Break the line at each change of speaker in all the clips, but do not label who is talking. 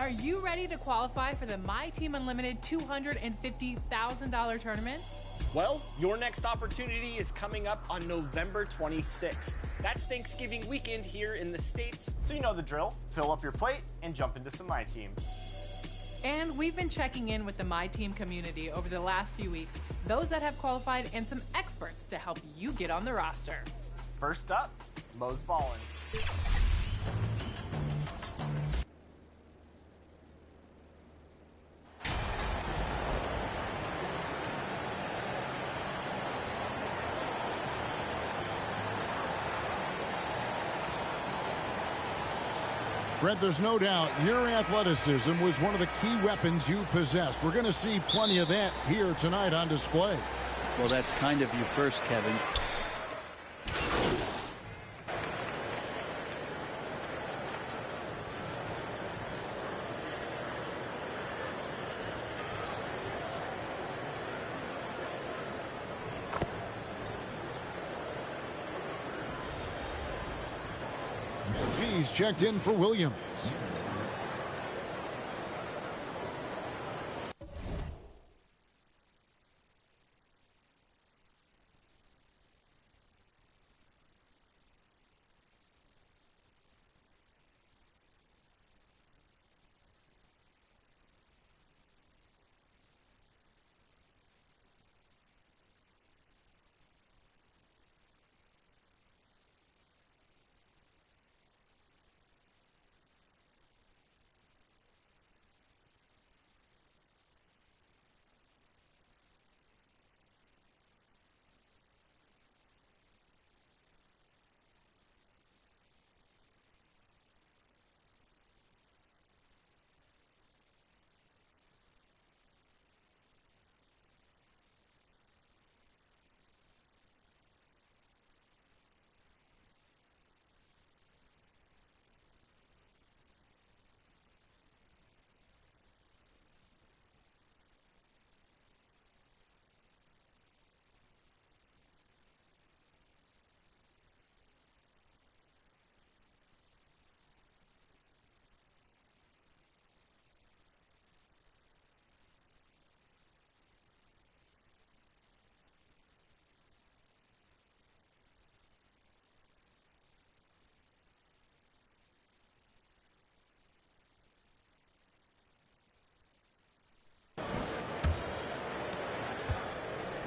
Are you ready to qualify for the My Team Unlimited $250,000 tournaments?
Well, your next opportunity is coming up on November 26th. That's Thanksgiving weekend here in the States.
So you know the drill. Fill up your plate and jump into some My Team.
And we've been checking in with the My Team community over the last few weeks, those that have qualified and some experts to help you get on the roster.
First up, Mo's ballin'.
Brett, there's no doubt your athleticism was one of the key weapons you possessed. We're going to see plenty of that here tonight on display.
Well, that's kind of you first, Kevin.
He's checked in for Williams.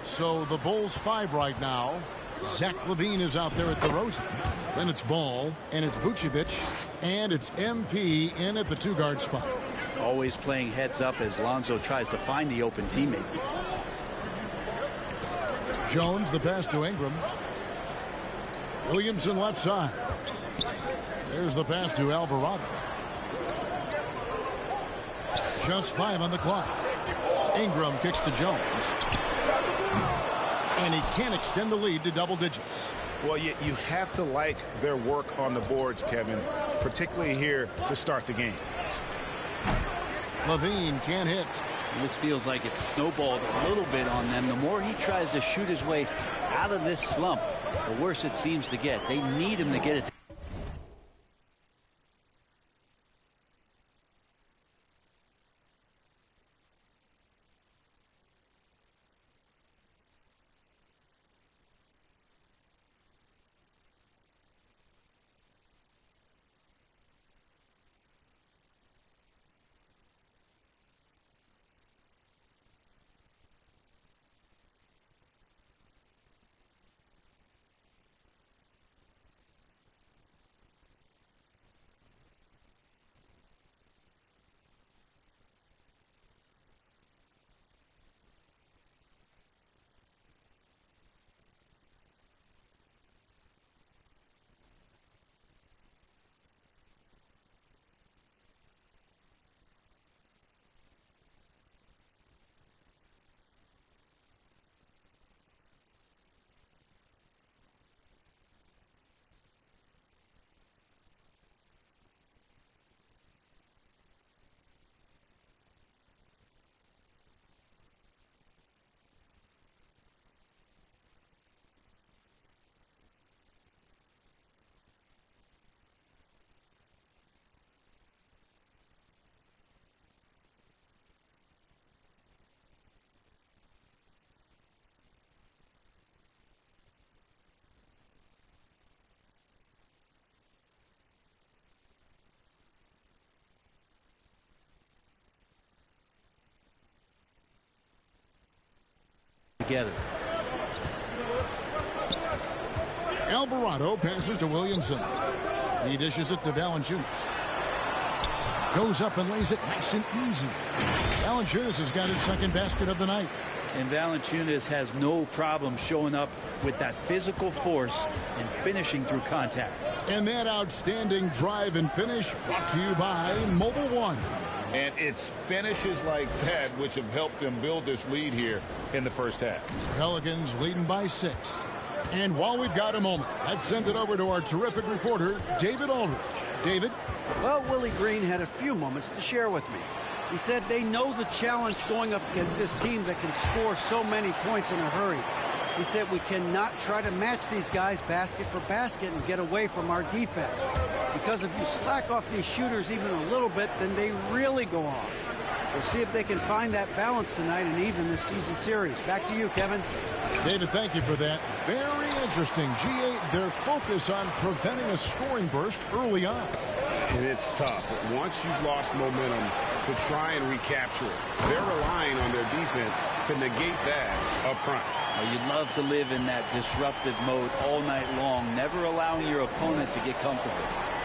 So the Bulls 5 right now. Zach LaVine is out there at the Rosen. Then it's Ball, and it's Vucevic, and it's MP in at the two-guard spot.
Always playing heads up as Lonzo tries to find the open teammate.
Jones, the pass to Ingram. Williamson left side. There's the pass to Alvarado. Just 5 on the clock. Ingram kicks to Jones. And he can't extend the lead to double digits.
Well, you have to like their work on the boards, Kevin, particularly here to start the game.
LaVine can't hit.
This feels like it's snowballed a little bit on them. The more he tries to shoot his way out of this slump, the worse it seems to get. They need him to get it. together.
Alvarado passes to Williamson. He dishes it to Valanciunas. Goes up and lays it nice and easy. Valanciunas has got his second basket of the night.
And Valanciunas has no problem showing up with that physical force and finishing through contact.
And that outstanding drive and finish brought to you by Mobile One.
And it's finishes like that which have helped them build this lead here in the first half.
Pelicans leading by 6. And while we've got a moment, let's send it over to our terrific reporter, David Aldridge. David?
Well, Willie Green had a few moments to share with me. He said they know the challenge going up against this team that can score so many points in a hurry. He said we cannot try to match these guys basket for basket and get away from our defense. Because if you slack off these shooters even a little bit, then they really go off. We'll see if they can find that balance tonight and even this season series. Back to you, Kevin.
David, thank you for that. Very interesting. G8, their focus on preventing a scoring burst early on.
And it's tough. Once you've lost momentum, to try and recapture it. They're relying on their defense to negate that up front.
Well, you'd love to live in that disruptive mode all night long, never allowing your opponent to get comfortable.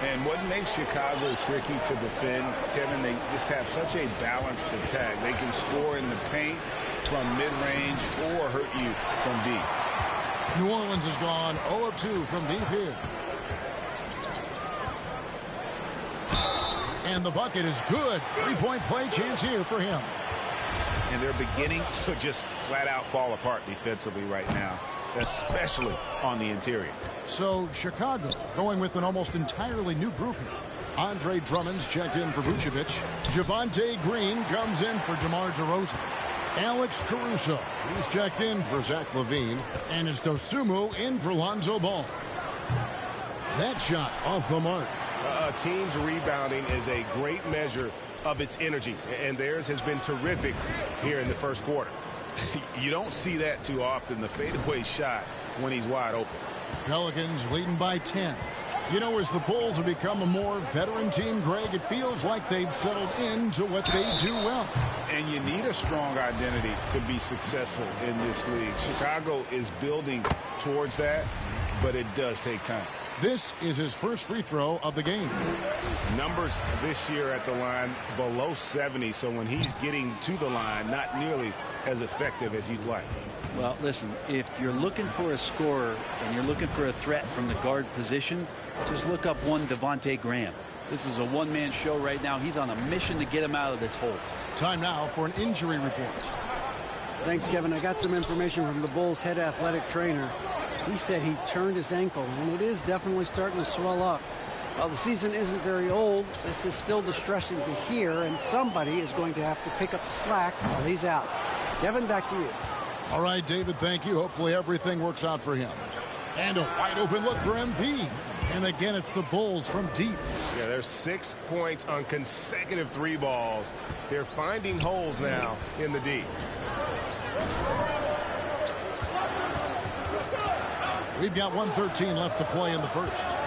And what makes Chicago tricky to defend, Kevin, they just have such a balanced attack. They can score in the paint from mid-range or hurt you from deep.
New Orleans has gone 0 of 2 from deep here. And the bucket is good. Three-point play chance here for him.
And they're beginning to just flat-out fall apart defensively right now, especially on the interior.
So Chicago going with an almost entirely new group here. Andre Drummond's checked in for Vucevic. Javonte Green comes in for DeMar DeRozan. Alex Caruso, he's checked in for Zach LaVine. And it's Dosunmu in for Lonzo Ball. That shot off the mark.
A team's rebounding is a great measure of its energy, and theirs has been terrific here in the first quarter. You don't see that too often, the fadeaway shot when he's wide open.
Pelicans leading by 10. You know, as the Bulls have become a more veteran team, Greg, it feels like they've settled into what they do well.
And you need a strong identity to be successful in this league. Chicago is building towards that, but it does take time.
This is his first free throw of the game.
Numbers this year at the line below 70, so when he's getting to the line, not nearly as effective as you'd like.
Well, listen, if you're looking for a scorer and you're looking for a threat from the guard position, just look up one Devontae Graham. This is a one-man show right now. He's on a mission to get him out of this hole.
Time now for an injury report.
Thanks, Kevin. I got some information from the Bulls' head athletic trainer. He said he turned his ankle, and it is definitely starting to swell up. While the season isn't very old, this is still distressing to hear, and somebody is going to have to pick up the slack while he's out. Kevin, back to you.
All right, David, thank you. Hopefully everything works out for him. And a wide open look for MP. And again, it's the Bulls from deep.
Yeah, there's 6 points on consecutive three balls. They're finding holes now in the D.
We've got 1:13 left to play in the first.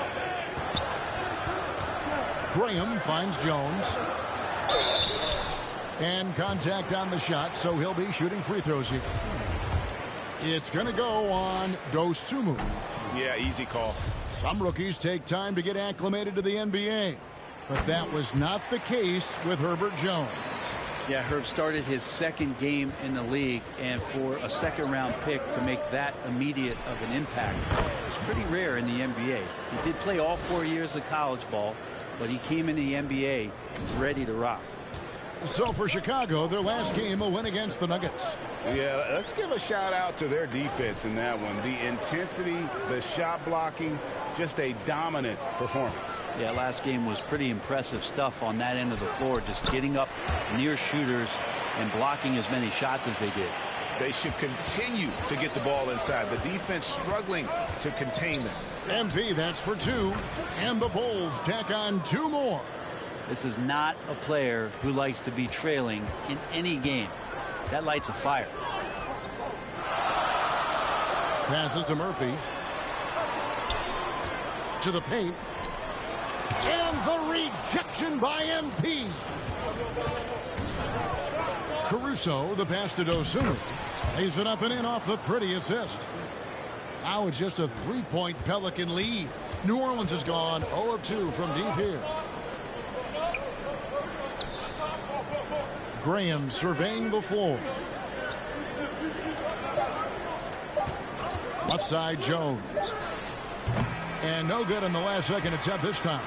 Graham finds Jones. And contact on the shot, so he'll be shooting free throws here. It's going to go on Dosunmu.
Yeah, easy call.
Some rookies take time to get acclimated to the NBA, but that was not the case with Herbert Jones.
Yeah, Herb started his second game in the league, and for a second-round pick to make that immediate of an impact is pretty rare in the NBA. He did play all 4 years of college ball, but he came in the NBA ready to rock.
So for Chicago, their last game, a win against the Nuggets.
Yeah, let's give a shout out to their defense in that one. The intensity, the shot blocking, just a dominant performance.
Yeah, last game was pretty impressive stuff on that end of the floor, just getting up near shooters and blocking as many shots as they did.
They should continue to get the ball inside. The defense struggling to contain them.
MP, that's for 2. And the Bulls tack on 2 more.
This is not a player who likes to be trailing in any game. That lights a fire.
Passes to Murphy. To the paint. And the rejection by MP. Caruso, the pass to Dosunmu. Lays it up and in off the pretty assist. Now it's just a 3-point Pelican lead. New Orleans has gone 0 of 2 from deep here. Graham surveying the floor. Left side Jones. And no good in the last second attempt this time.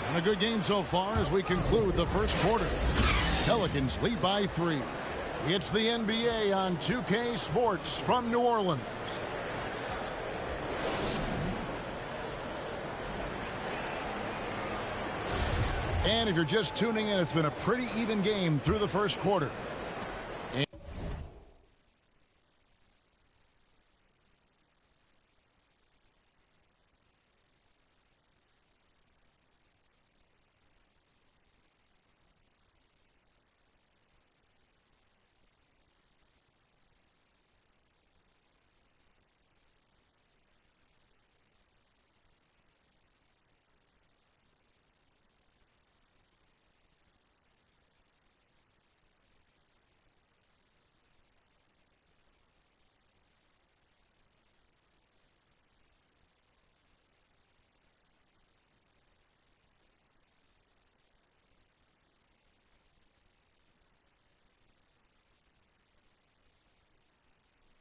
And a good game so far as we conclude the first quarter. Pelicans lead by 3. It's the NBA on 2K Sports from New Orleans. And if you're just tuning in, it's been a pretty even game through the first quarter.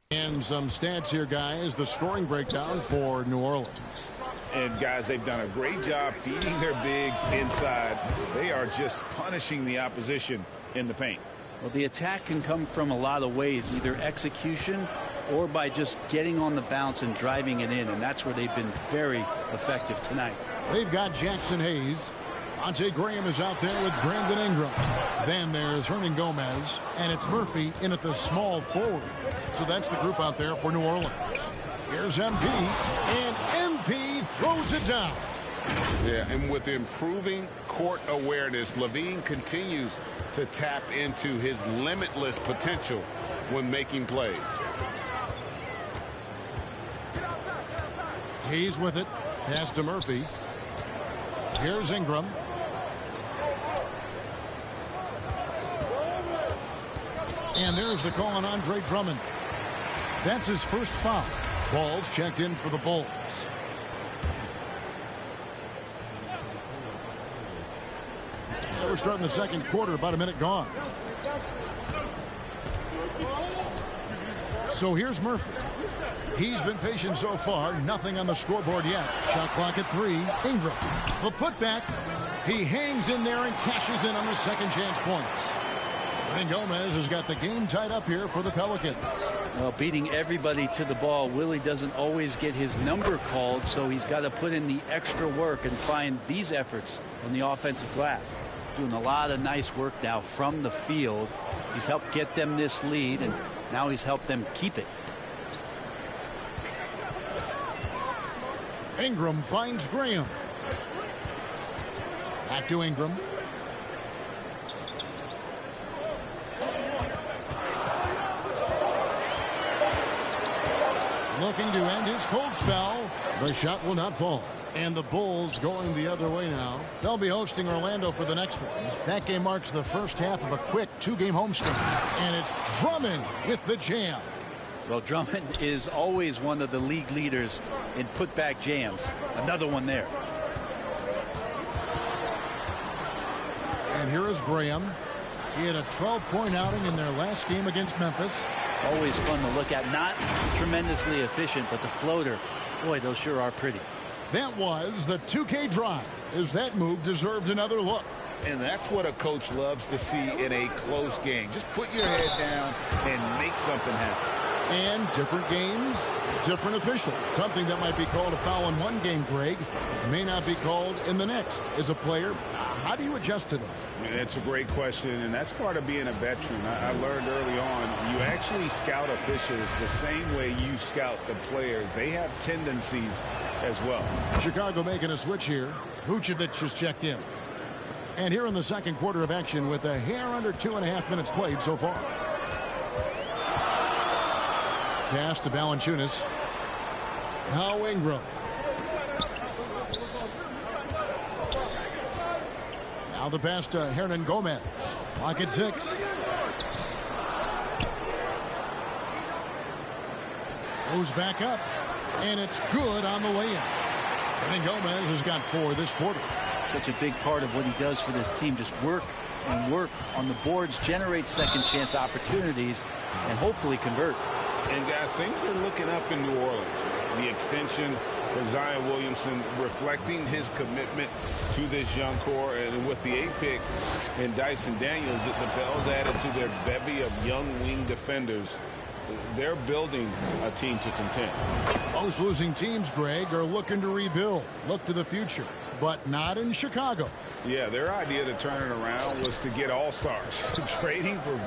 And some stats here, guys. The scoring breakdown for New Orleans.
And, guys, they've done a great job feeding their bigs inside. They are just punishing the opposition in the paint.
Well, the attack can come from a lot of ways, either execution or by just getting on the bounce and driving it in. And that's where they've been very effective tonight.
They've got Jackson Hayes. Monte Graham is out there with Brandon Ingram. Then there's Hernan Gomez. And it's Murphy in at the small forward. So that's the group out there for New Orleans. Here's MP. And MP throws it down.
Yeah, and with improving court awareness, Levine continues to tap into his limitless potential when making plays.
Hayes with it. Pass to Murphy. Here's Ingram. And there's the call on Andre Drummond. That's his first foul. Ball's checked in for the Bulls. We're starting the second quarter, about a minute gone. So here's Murphy. He's been patient so far. Nothing on the scoreboard yet. Shot clock at 3. Ingram. The putback. He hangs in there and cashes in on the second chance points. And Gomez has got the game tied up here for the Pelicans.
Well, beating everybody to the ball, Willie doesn't always get his number called, so he's got to put in the extra work and find these efforts on the offensive glass. Doing a lot of nice work now from the field. He's helped get them this lead, and now he's helped them keep it.
Ingram finds Graham. Back to Ingram. Looking to end his cold spell. The shot will not fall. And the Bulls going the other way now. They'll be hosting Orlando for the next one. That game marks the first half of a quick 2-game homestand. And it's Drummond with the jam.
Well, Drummond is always one of the league leaders in putback jams. Another one there.
And here is Graham. He had a 12-point outing in their last game against Memphis.
Always fun to look at. Not tremendously efficient, but the floater, boy, those sure are pretty.
That was the 2K drive, as that move deserved another look.
And that's what a coach loves to see in a close game. Just put your head down and make something happen.
And different games, different officials. Something that might be called a foul in one game, Greg, may not be called in the next. As a player, how do you adjust to them?
It's a great question, and that's part of being a veteran. I learned early on, you actually scout officials the same way you scout the players. They have tendencies as well.
Chicago making a switch here. Vucevic has checked in. And here in the second quarter of action with a hair under 2.5 minutes played so far. Pass to Valanciunas. Now Ingram. Now the pass to Hernan Gomez. Clock at 6. Goes back up. And it's good on the way in. I think Gomez has got 4 this quarter.
Such a big part of what he does for this team. Just work and work on the boards, generate second chance opportunities, and hopefully convert.
And guys, things are looking up in New Orleans. The extension for Zion Williamson reflecting his commitment to this young core. And with the 8th pick and Dyson Daniels, the Pels added to their bevy of young wing defenders. They're building a team to contend.
Most losing teams, Greg, are looking to rebuild, look to the future, but not in Chicago.
Yeah, their idea to turn it around was to get all-stars. Trading for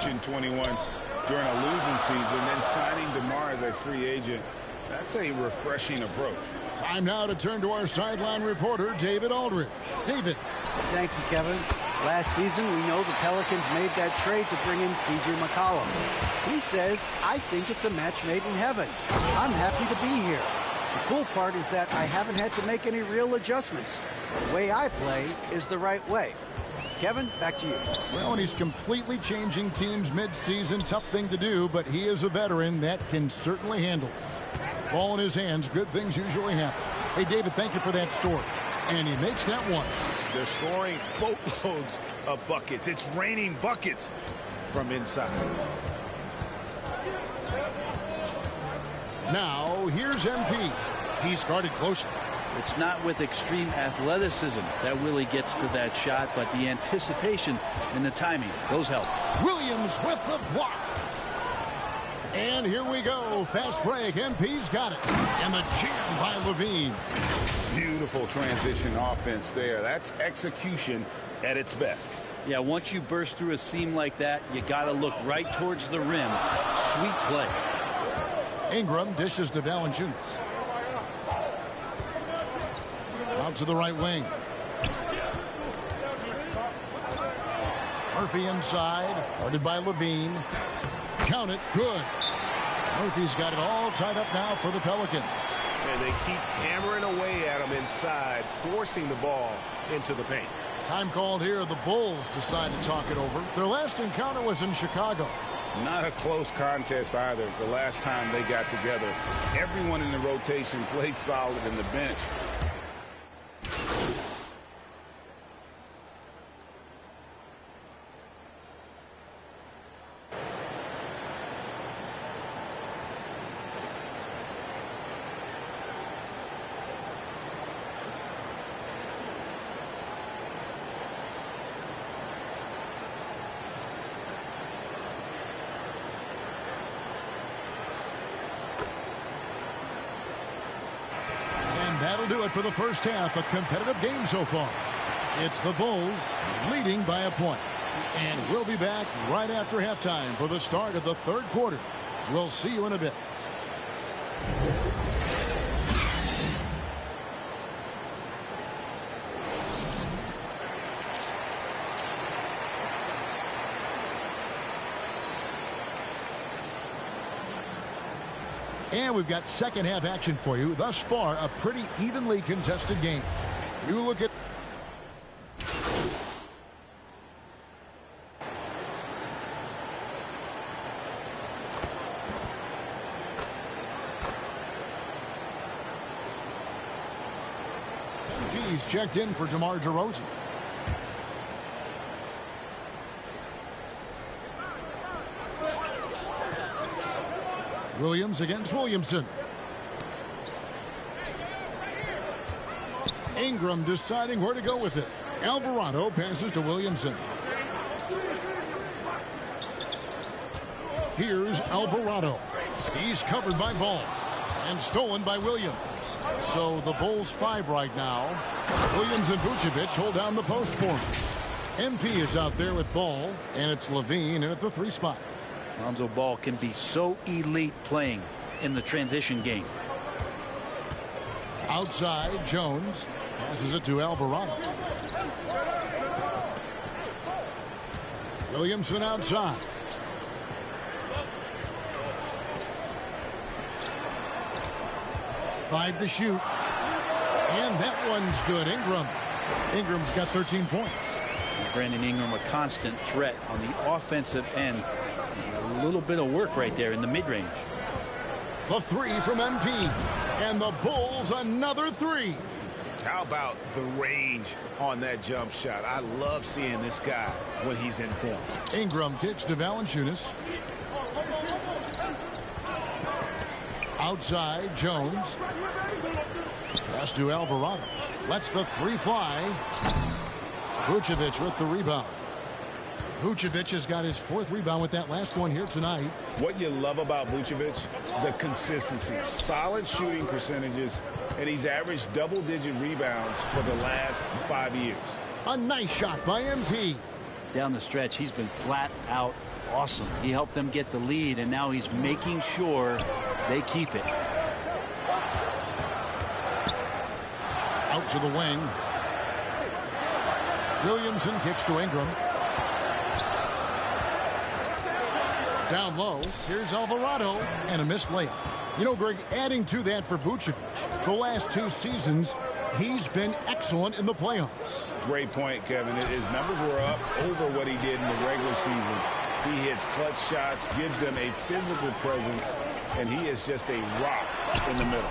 in 21 during a losing season, then signing DeMar as a free agent. That's a refreshing approach.
Time now to turn to our sideline reporter, David Aldridge. David.
Thank you, Kevin. Last season, we know the Pelicans made that trade to bring in C.J. McCollum. He says, I think it's a match made in heaven. I'm happy to be here. The cool part is that I haven't had to make any real adjustments. The way I play is the right way. Kevin, back to you.
Well, and he's completely changing teams mid-season. Tough thing to do, but he is a veteran that can certainly handle it. Ball in his hands, good things usually happen. Hey, David, thank you for that story. And he makes that one.
They're scoring boatloads of buckets. It's raining buckets from inside.
Now, here's MP. He's guarded closely.
It's not with extreme athleticism that Willie gets to that shot, but the anticipation and the timing, those help.
Williams with the block. And here we go. Fast break. MP's got it. And the jam by Levine.
Beautiful transition offense there. That's execution at its best.
Yeah, once you burst through a seam like that, you got to look right towards the rim. Sweet play.
Ingram dishes to Valanciunas. Out to the right wing. Murphy inside. Guarded by Levine. Count it. Good. Murphy's got it all tied up now for the Pelicans.
And they keep hammering away at him inside, forcing the ball into the paint.
Time called here. The Bulls decide to talk it over. Their last encounter was in Chicago.
Not a close contest either the last time they got together. Everyone in the rotation played solid in the bench.
That'll do it for the first half. A competitive game so far. It's the Bulls leading by a point. And we'll be back right after halftime for the start of the third quarter. We'll see you in a bit. And we've got second half action for you. Thus far, a pretty evenly contested game. You look at He's checked in for DeMar DeRozan. Williams against Williamson. Ingram deciding where to go with it. Alvarado passes to Williamson. Here's Alvarado. He's covered by Ball. And stolen by Williams. So the Bulls 5 right now. Williams and Vucevic hold down the post for him. MP is out there with Ball. And it's Levine in at the 3 spot.
Lonzo Ball can be so elite playing in the transition game.
Outside, Jones. Passes it to Alvarado. Williamson outside. Five to shoot. And that one's good. Ingram's got 13 points.
Brandon Ingram, a constant threat on the offensive end. And a little bit of work right there in the mid-range.
The three from MP. And the Bulls another three.
How about the range on that jump shot? I love seeing this guy when he's in form.
Ingram kicks to Valanciunas. Outside, Jones. Pass to Alvarado. Lets the three fly. Vucevic with the rebound. Vucevic has got his fourth rebound with that last one here tonight.
What you love about Vucevic, the consistency. Solid shooting percentages, and he's averaged double-digit rebounds for the last 5 years.
A nice shot by MP.
Down the stretch, he's been flat out awesome. He helped them get the lead, and now he's making sure they keep it.
Out to the wing. Williamson kicks to Ingram. Down low, here's Alvarado, and a missed layup. You know, Greg, adding to that for Vucevic, the last 2 seasons, he's been excellent in the playoffs.
Great point, Kevin. His numbers were up over what he did in the regular season. He hits clutch shots, gives them a physical presence, and he is just a rock in the middle.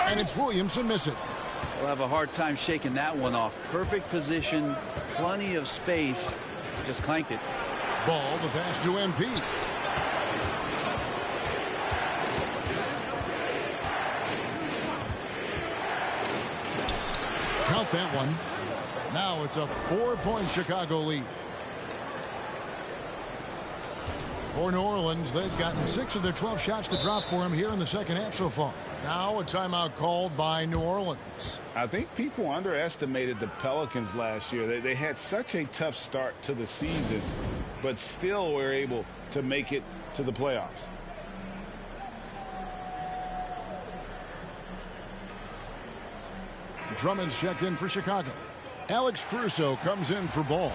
And it's Williamson missing.
We'll have a hard time shaking that one off. Perfect position, plenty of space, just clanked it.
Ball, the pass to MP. Count that one. Now it's a 4-point Chicago lead. For New Orleans, they've gotten 6 of their 12 shots to drop for him here in the second half so far. Now a timeout called by New Orleans.
I think people underestimated the Pelicans last year. They had such a tough start to the season, but still were able to make it to the playoffs.
Drummond's checked in for Chicago. Alex Caruso comes in for Ball.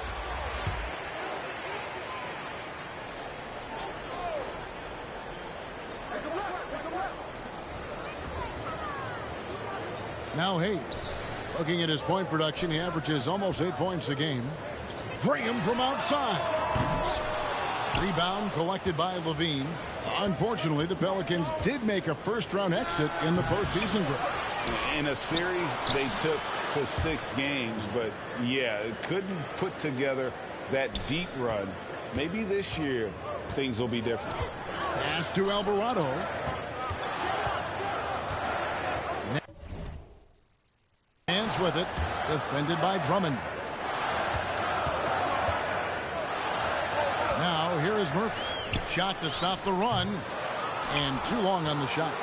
Now Hayes. Looking at his point production, he averages almost 8 points a game. Graham from outside. Rebound collected by Levine. Unfortunately, the Pelicans did make a first-round exit in the postseason break.
In a series they took to 6 games, but yeah, couldn't put together that deep run. Maybe this year things will be different.
Pass to Alvarado. Hands with it, defended by Drummond. Now here is Murphy. Shot to stop the run, and too long on the shot.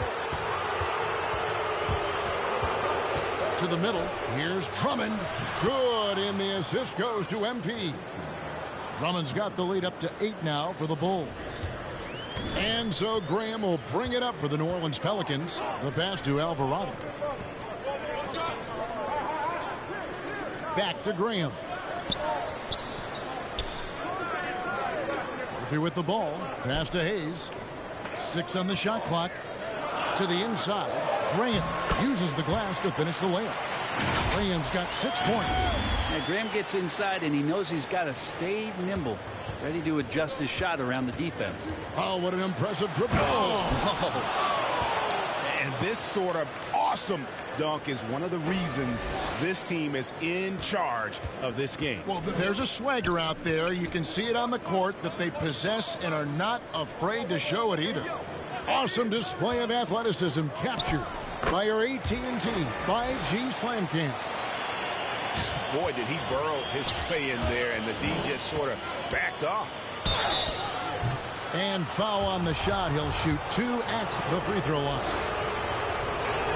To the middle, here's Drummond. Good, and the assist goes to MP. Drummond's got the lead up to 8 now for the Bulls. And so Graham will bring it up for the New Orleans Pelicans. The pass to Alvarado. Back to Graham. Murphy with the ball. Pass to Hayes. 6 on the shot clock. To the inside. Graham uses the glass to finish the layup. Graham's got 6 points.
Now Graham gets inside and he knows he's got to stay nimble, ready to adjust his shot around the defense.
Oh, what an impressive dribble.
And this sort of awesome dunk is one of the reasons this team is in charge of this game.
Well, there's a swagger out there. You can see it on the court that they possess and are not afraid to show it either. Awesome display of athleticism captured by our AT&T 5G Slam Cam.
Boy, did he burrow his way in there, and the D just sort of backed off.
And foul on the shot. He'll shoot 2 at the free throw line.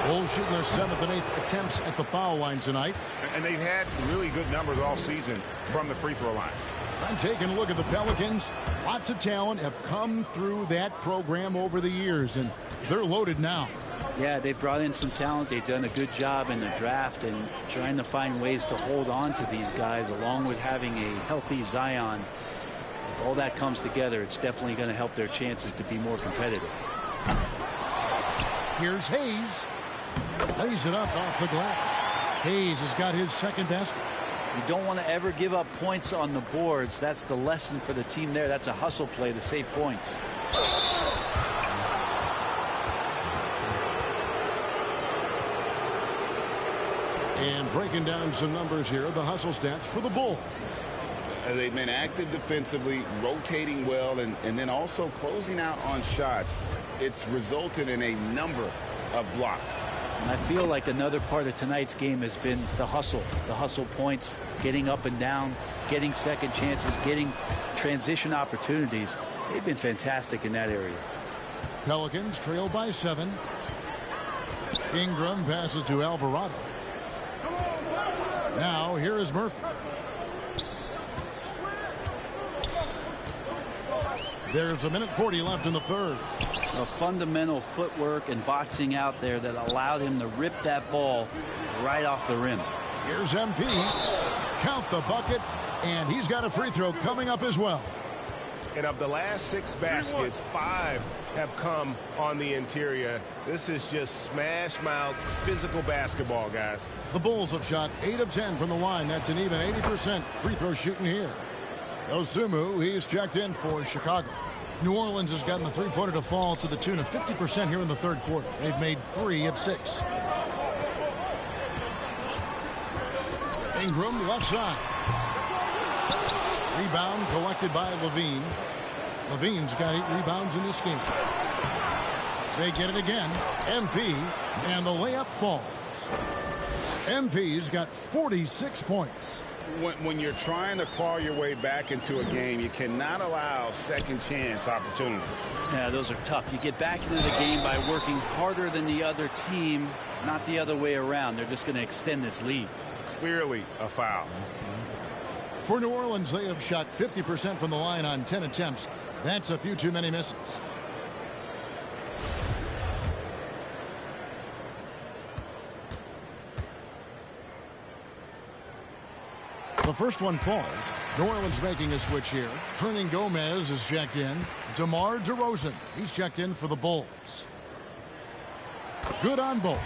Bulls shooting their 7th and 8th attempts at the foul line tonight.
And they've had really good numbers all season from the free throw line.
I'm taking a look at the Pelicans. Lots of talent have come through that program over the years, and they're loaded now.
Yeah, they've brought in some talent. They've done a good job in the draft and trying to find ways to hold on to these guys, along with having a healthy Zion. If all that comes together, it's definitely going to help their chances to be more competitive.
Here's Hayes. Lays it up off the glass. Hayes has got his second basket.
You don't want to ever give up points on the boards. That's the lesson for the team there. That's a hustle play to save points.
And breaking down some numbers here, the hustle stats for the Bulls.
They've been active defensively, rotating well, and then also closing out on shots. It's resulted in a number of blocks.
And I feel like another part of tonight's game has been the hustle points, getting up and down, getting second chances, getting transition opportunities. They've been fantastic in that area.
Pelicans trail by 7. Ingram passes to Alvarado. Now here is Murphy. There's 1:40 left in the third.
A fundamental footwork and boxing out there that allowed him to rip that ball right off the rim.
Here's MP. Count the bucket, and he's got a free throw coming up as well.
And of the last 6 baskets, 5 have come on the interior. This is just smash mouth physical basketball, guys.
The Bulls have shot 8 of 10 from the line. That's an even 80% free throw shooting here. Osumu, he's checked in for Chicago. New Orleans has gotten the three-pointer to fall to the tune of 50% here in the third quarter. They've made 3 of 6. Ingram left side. Rebound collected by Levine. Levine's got 8 rebounds in this game. They get it again. MP, and the layup falls. MP's got 46 points.
When you're trying to claw your way back into a game, you cannot allow second chance opportunities.
Yeah, those are tough. You get back into the game by working harder than the other team, not the other way around. They're just going to extend this lead.
Clearly a foul.
For New Orleans, they have shot 50% from the line on 10 attempts. That's a few too many misses. The first one falls. New Orleans making a switch here. Hernan Gomez is checked in. DeMar DeRozan, he's checked in for the Bulls. Good on both.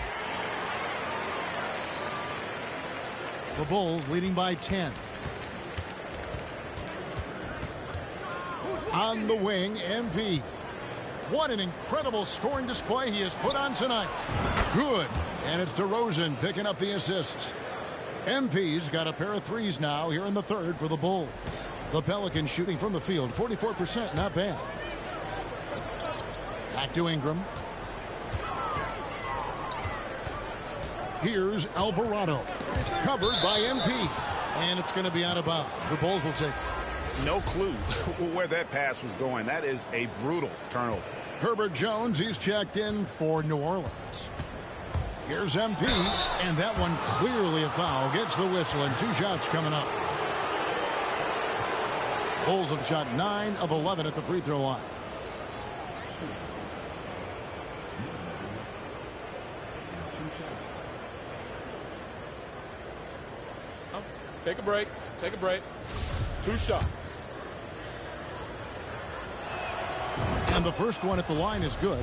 The Bulls leading by 10. On the wing, MP. What an incredible scoring display he has put on tonight. Good. And it's DeRozan picking up the assist. MP's got a pair of threes now here in the third for the Bulls. The Pelicans shooting from the field, 44%, not bad. Back to Ingram. Here's Alvarado. Covered by MP. And it's going to be out of bounds. The Bulls will take it.
No clue where that pass was going. That is a brutal turnover.
Herbert Jones, he's checked in for New Orleans. Here's MP, and that one clearly a foul. Gets the whistle, and 2 shots coming up. Bulls have shot 9 of 11 at the free throw line.
Take a break. Take a break. 2 shots.
And the first one at the line is good.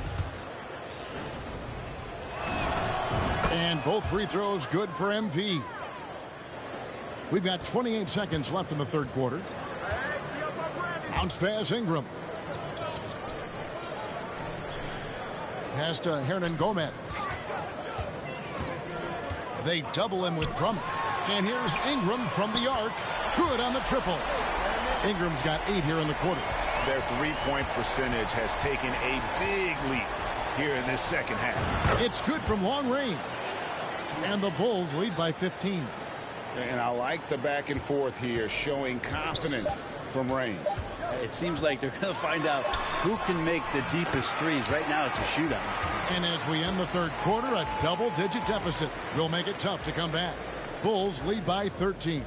And both free throws good for MP. We've got 28 seconds left in the third quarter. Bounce pass Ingram. Pass to Hernan Gomez. They double him with Drummond. And here's Ingram from the arc. Good on the triple. Ingram's got 8 here in the quarter.
Their three-point percentage has taken a big leap here in this second half.
It's good from long range. And the Bulls lead by 15.
And I like the back and forth here, showing confidence from range.
It seems like they're going to find out who can make the deepest threes. Right now it's a shootout.
And as we end the third quarter, a double-digit deficit will make it tough to come back. Bulls lead by 13.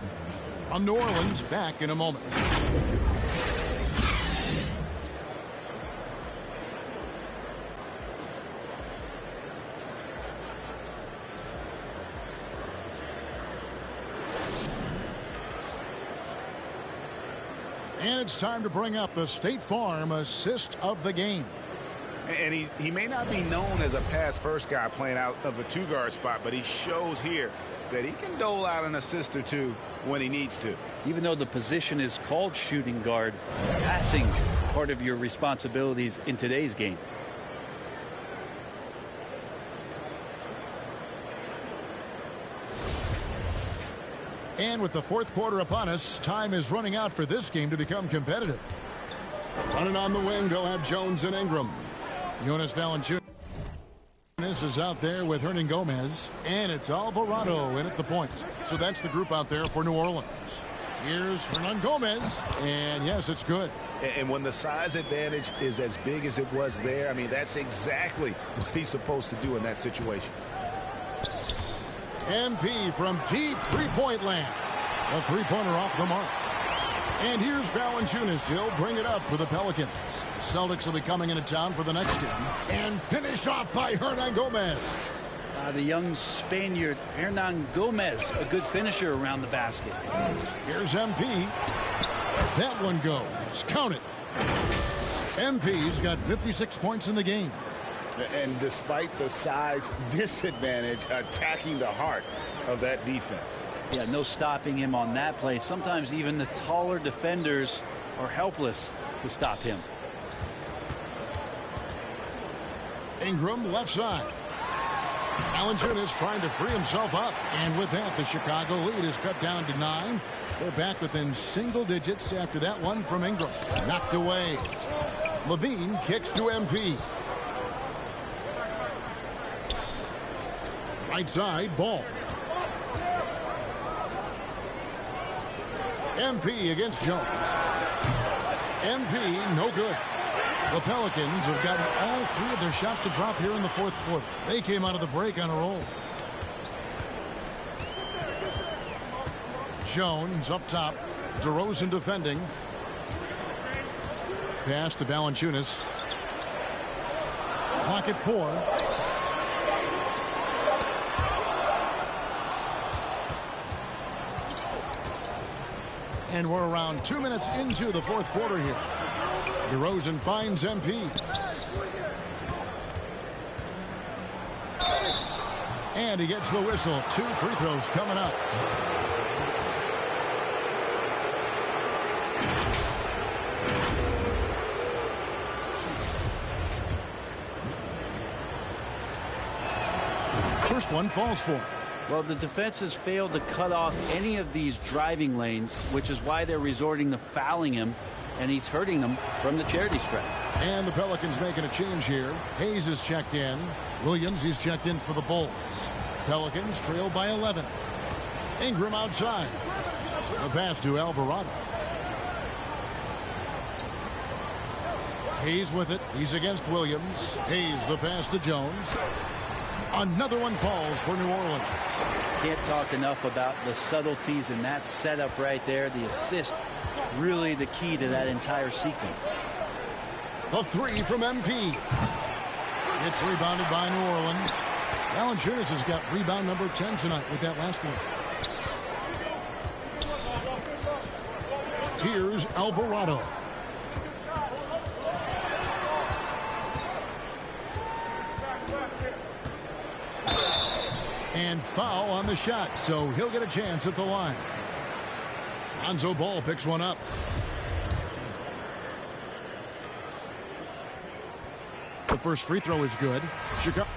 From New Orleans, back in a moment. And it's time to bring up the State Farm assist of the game.
And he may not be known as a pass-first guy playing out of the two-guard spot, but he shows here that he can dole out an assist or two when he needs to.
Even though the position is called shooting guard, passing part of your responsibilities in today's game.
And with the fourth quarter upon us, time is running out for this game to become competitive. Running on the wing, they'll have Jones and Ingram. Jonas Valanciunas is out there with Hernan Gomez, and it's Alvarado in at the point. So that's the group out there for New Orleans. Here's Hernan Gomez, and yes, it's good.
And when the size advantage is as big as it was there, I mean, that's exactly what he's supposed to do in that situation.
MP from deep three-point land. A three-pointer off the mark. And here's Valanciunas. He'll bring it up for the Pelicans. The Celtics will be coming into town for the next game. And finished off by Hernan Gomez.
The young Spaniard, Hernan Gomez, a good finisher around the basket.
Here's MP. That one goes. Count it. MP's got 56 points in the game.
And despite the size disadvantage, attacking the heart of that defense.
Yeah, no stopping him on that play. Sometimes even the taller defenders are helpless to stop him.
Ingram left side. Valanciunas trying to free himself up. And with that, the Chicago lead is cut down to 9. They're back within single digits after that one from Ingram. Knocked away. Levine kicks to MP. Right side, Ball. MP against Jones. MP, no good. The Pelicans have gotten all 3 of their shots to drop here in the fourth quarter. They came out of the break on a roll. Jones up top. DeRozan defending. Pass to Valanciunas. Clock at 4. And we're around 2 minutes into the fourth quarter here. DeRozan finds MP. And he gets the whistle. 2 free throws coming up. First one falls for him.
Well, the defense has failed to cut off any of these driving lanes, which is why they're resorting to fouling him, and he's hurting them from the charity stripe.
And the Pelicans making a change here. Hayes is checked in. Williams, he's checked in for the Bulls. Pelicans trail by 11. Ingram outside. The pass to Alvarado. Hayes with it. He's against Williams. Hayes the pass to Jones. Another one falls for New Orleans.
Can't talk enough about the subtleties in that setup right there. The assist, really the key to that entire sequence.
The 3 from MP. It's rebounded by New Orleans. Valanciunas has got rebound number 10 tonight with that last one. Here's Alvarado. And foul on the shot, so he'll get a chance at the line. Lonzo Ball picks one up. The first free throw is good. Chicago.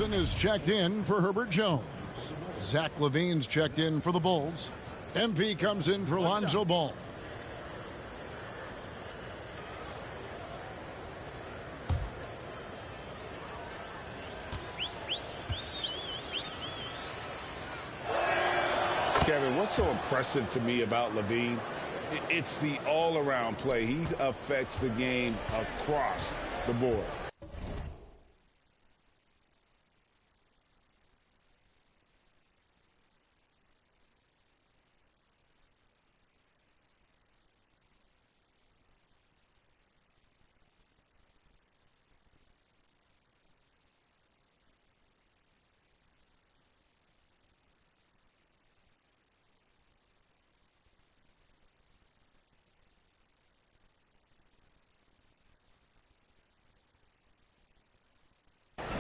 Is checked in for Herbert Jones. Zach LaVine's checked in for the Bulls. MP comes in for Lonzo Ball.
Kevin, what's so impressive to me about LaVine? It's the all-around play. He affects the game across the board.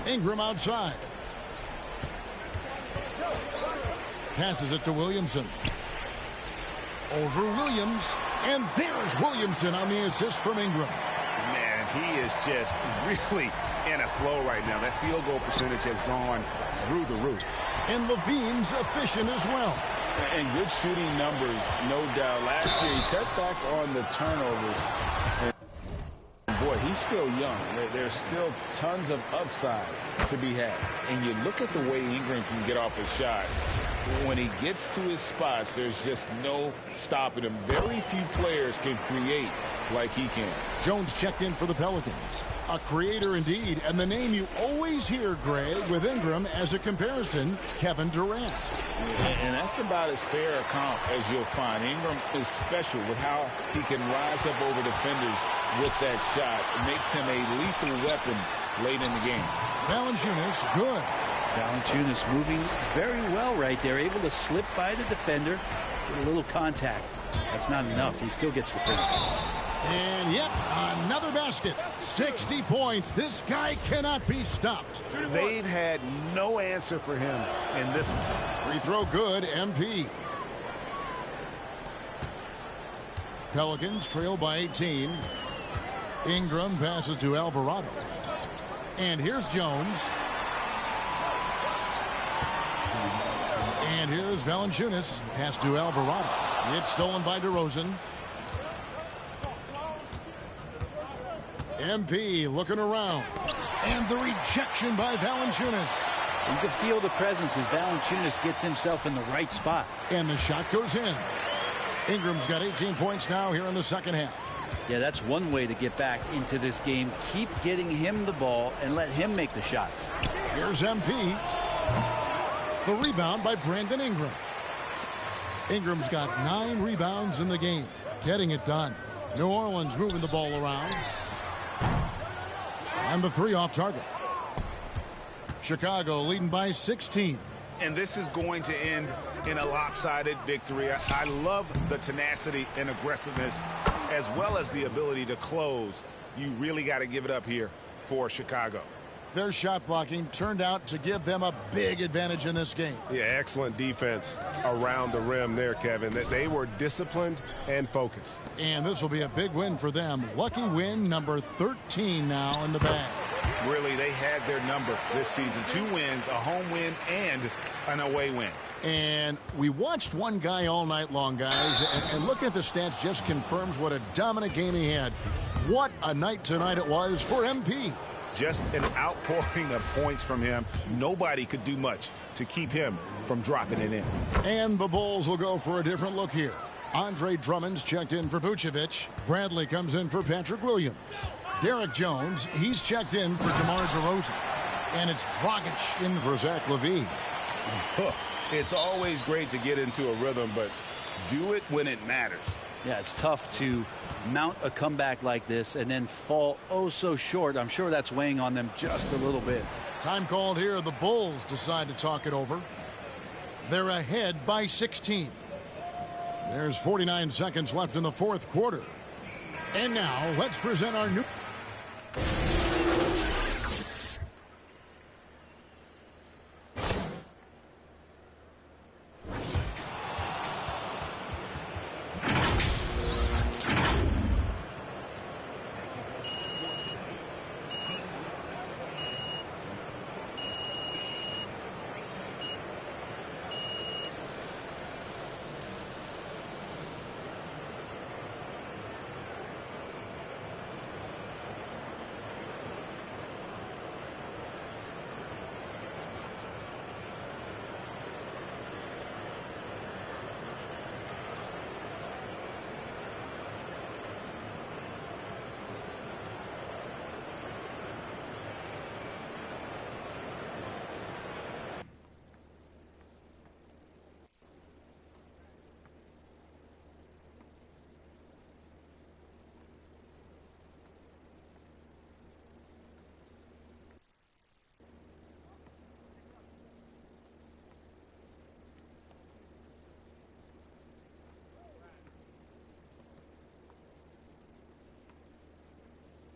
Ingram outside. Passes it to Williamson. Over Williams. And there's Williamson on the assist from Ingram.
Man, he is just really in a flow right now. That field goal percentage has gone through the roof.
And Levine's efficient as well.
And good shooting numbers, no doubt. Last year, he cut back on the turnovers. And boy, he's still young. There's still tons of upside to be had. And you look at the way Ingram can get off a shot. When he gets to his spots, there's just no stopping him. Very few players can create like he can.
Jones checked in for the Pelicans. A creator indeed, and the name you always hear, Greg, with Ingram as a comparison, Kevin Durant.
And that's about as fair a comp as you'll find. Ingram is special with how he can rise up over defenders with that shot. It makes him a lethal weapon late in the game.
Valanciunas, good.
Valanciunas moving very well right there, able to slip by the defender, get a little contact. That's not enough. He still gets the point.
And yep, another basket. 60 points. This guy cannot be stopped.
They've had no answer for him in this one.
Free throw good, MP. Pelicans trail by 18. Ingram passes to Alvarado. And here's Jones. And here's Valanciunas. Pass to Alvarado. It's stolen by DeRozan. MP looking around. And the rejection by Valanciunas.
You can feel the presence as Valanciunas gets himself in the right spot.
And the shot goes in. Ingram's got 18 points now here in the second half.
Yeah, that's one way to get back into this game. Keep getting him the ball and let him make the shots.
Here's MP. The rebound by Brandon Ingram. Ingram's got 9 rebounds in the game. Getting it done. New Orleans moving the ball around. And the 3 off target. Chicago leading by 16.
And this is going to end in a lopsided victory. I love the tenacity and aggressiveness as well as the ability to close. You really got to give it up here for Chicago.
Their shot blocking turned out to give them a big advantage in this game.
Yeah, excellent defense around the rim there, Kevin. They were disciplined and focused.
And this will be a big win for them. Lucky win number 13 now in the bag.
Really, they had their number this season. 2 wins, a home win, and an away win.
And we watched one guy all night long, guys, and looking at the stats just confirms what a dominant game he had. What a night tonight it was for MP.
Just an outpouring of points from him. Nobody could do much to keep him from dropping it in.
And the Bulls will go for a different look here. Andre Drummond's checked in for Vucevic. Bradley comes in for Patrick Williams. Derek Jones, he's checked in for DeMar DeRozan. And it's Dragic in for Zach LaVine.
It's always great to get into a rhythm, but do it when it matters.
Yeah, it's tough to mount a comeback like this and then fall oh so short. I'm sure that's weighing on them just a little bit.
Time called here. The Bulls decide to talk it over. They're ahead by 16. There's 49 seconds left in the fourth quarter. And now let's present our new...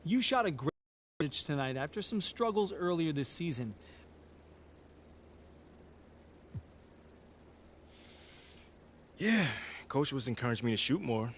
You shot a great tonight after some struggles earlier this season.
Yeah, coach was encouraging me to shoot more.